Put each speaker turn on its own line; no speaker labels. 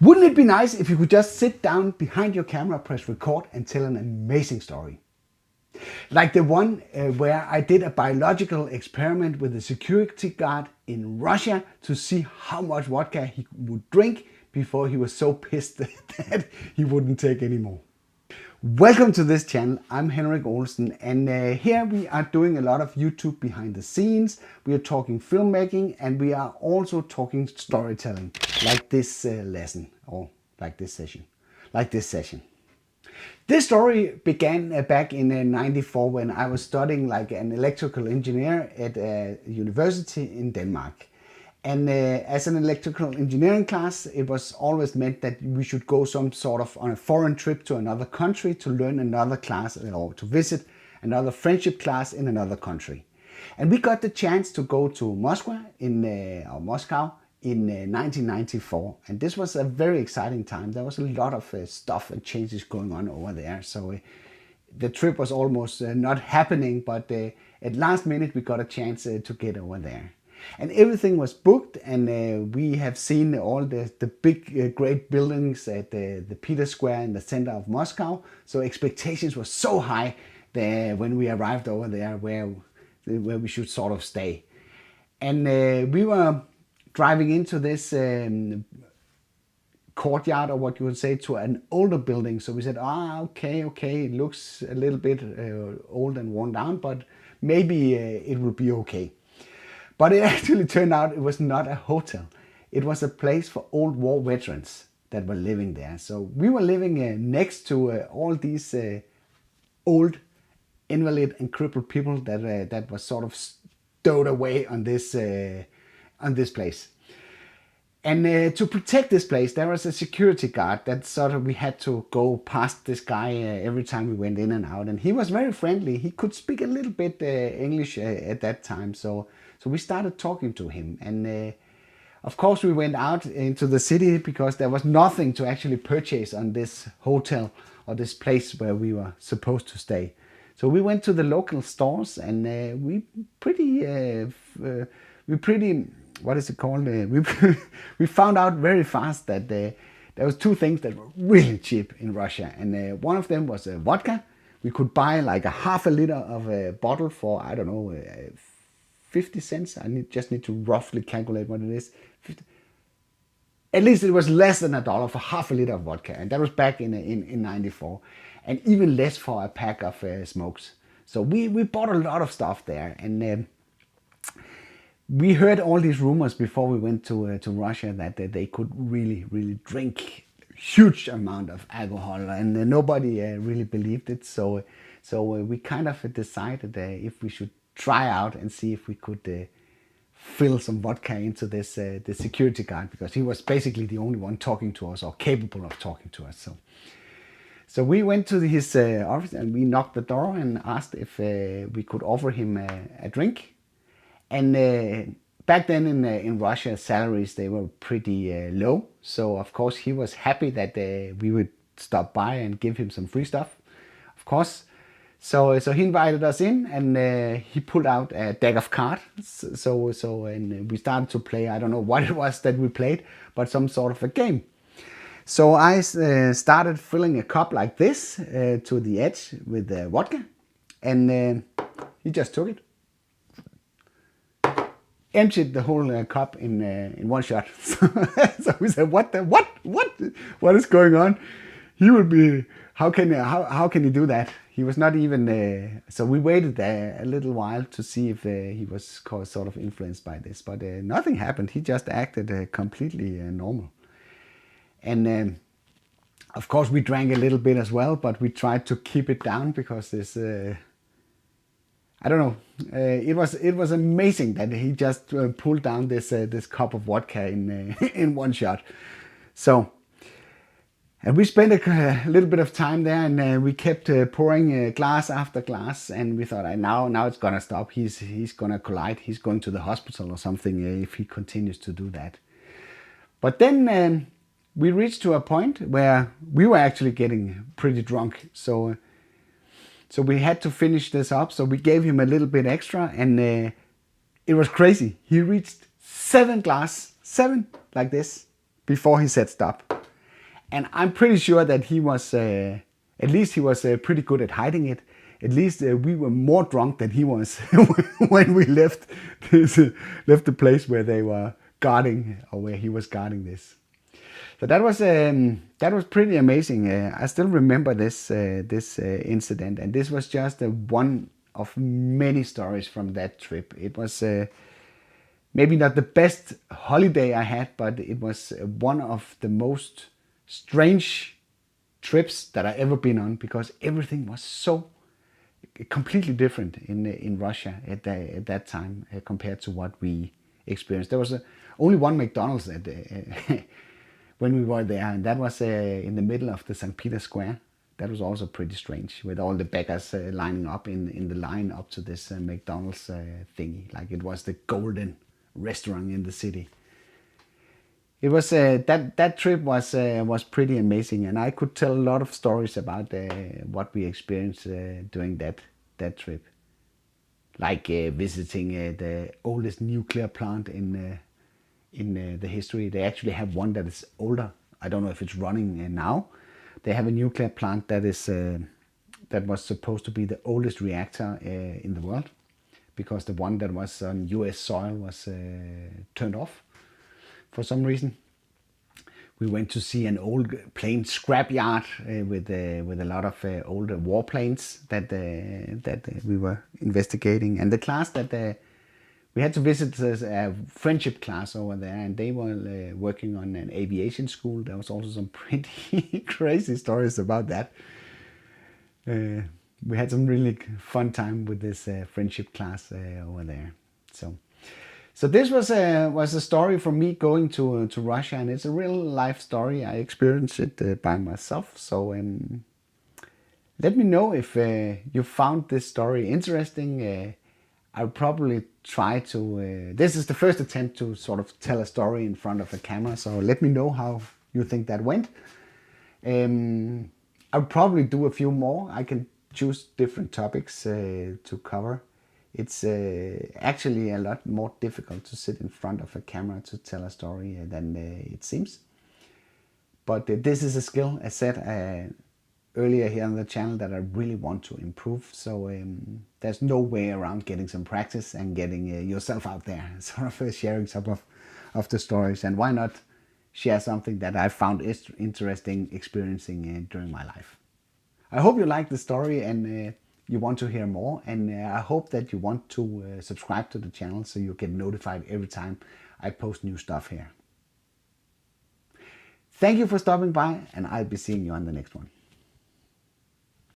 Wouldn't it be nice if you could just sit down behind your camera, press record and tell an amazing story? Like the one where I did a biological experiment with a security guard in Russia to see how much vodka he would drink before he was so pissed that he wouldn't take any more. Welcome to this channel. I'm Henrik Olsen, and here we are doing a lot of YouTube behind the scenes. We are talking filmmaking, and we are also talking storytelling, like this lesson, or like this session. This story began back in '94 when I was studying like an electrical engineer at a university in Denmark. And as an electrical engineering class, it was always meant that we should go some sort of on a foreign trip to another country to learn another class or to visit another friendship class in another country. And we got the chance to go to Moscow in 1994. And this was a very exciting time. There was a lot of stuff and changes going on over there. So the trip was almost not happening, but at last minute we got a chance to get over there. And everything was booked, and we have seen all the big great buildings at the Peter Square in the center of Moscow. So expectations were so high that when we arrived over there where we should sort of stay. And we were driving into this courtyard, or what you would say, to an older building. So we said, okay, it looks a little bit old and worn down, but maybe it will be okay. But it actually turned out it was not a hotel. It was a place for old war veterans that were living there. So we were living next to all these old invalid and crippled people that was sort of stowed away on this place. And to protect this place, there was a security guard that sort of we had to go past this guy every time we went in and out. And he was very friendly. He could speak a little bit English at that time. So we started talking to him. And of course we went out into the city because there was nothing to actually purchase on this hotel or this place where we were supposed to stay. So we went to the local stores, and we found out very fast that there was two things that were really cheap in Russia, and one of them was vodka. We could buy like a half a liter of a bottle for, I don't know, 50 cents. I just need to roughly calculate what it is. 50. At least it was less than $1 for half a liter of vodka, and that was back in '94, and even less for a pack of smokes. So we bought a lot of stuff there, and we heard all these rumors before we went to Russia that they could really drink huge amount of alcohol, and nobody really believed it. So we kind of decided if we should try out and see if we could fill some vodka into this the security guard, because he was basically the only one talking to us or capable of talking to us. So we went to his office, and we knocked the door and asked if we could offer him a drink. And back then in Russia, salaries, they were pretty low. So of course he was happy that we would stop by and give him some free stuff, of course. So he invited us in, and he pulled out a deck of cards. And we started to play. I don't know what it was that we played, but some sort of a game. So I started filling a cup like this to the edge with vodka, and he just took it. Emptied the whole cup in one shot. So we said, what is going on? He would be, how can he do that? He was not even, so we waited a little while to see if he was sort of influenced by this, but nothing happened. He just acted completely normal. And of course we drank a little bit as well, but we tried to keep it down because this, I don't know. It was amazing that he just pulled down this cup of vodka in one shot. So, and we spent a little bit of time there, and we kept pouring glass after glass, and we thought, now it's gonna stop. He's gonna collide. He's going to the hospital or something if he continues to do that. But then we reached to a point where we were actually getting pretty drunk. So we had to finish this up. So we gave him a little bit extra, and it was crazy. He reached 7 like this before he said stop. And I'm pretty sure that he was, at least he was pretty good at hiding it. At least we were more drunk than he was when we left the place where they were guarding, or where he was guarding this. So that was pretty amazing. I still remember this incident, and this was just one of many stories from that trip. It was maybe not the best holiday I had, but it was one of the most strange trips that I ever been on, because everything was so completely different in Russia at that time compared to what we experienced. There was only one McDonald's at when we were there, and that was in the middle of the St. Peter Square. That was also pretty strange, with all the beggars lining up in the line up to this McDonald's thingy, like it was the golden restaurant in the city. It was that trip was pretty amazing, and I could tell a lot of stories about what we experienced during that trip, like visiting the oldest nuclear plant in the history. They actually have one that is older. I don't know if it's running now. They have a nuclear plant that is that was supposed to be the oldest reactor in the world, because the one that was on US soil was turned off for some reason. We went to see an old plane scrapyard with a lot of old warplanes that we were investigating, and the class that we had to visit a friendship class over there, and they were working on an aviation school. There was also some pretty crazy stories about that. We had some really fun time with this friendship class over there. So this was a story from me going to Russia, and it's a real life story. I experienced it by myself. So let me know if you found this story interesting. I'll probably try to. This is the first attempt to sort of tell a story in front of a camera. So let me know how you think that went. I'll probably do a few more. I can choose different topics to cover. It's actually a lot more difficult to sit in front of a camera to tell a story than it seems. But this is a skill, as said earlier here on the channel, that I really want to improve. So there's no way around getting some practice and getting yourself out there, sort of sharing some of the stories. And why not share something that I found interesting experiencing during my life. I hope you like the story and you want to hear more, and I hope that you want to subscribe to the channel so you get notified every time I post new stuff here. Thank you for stopping by, and I'll be seeing you on the next one.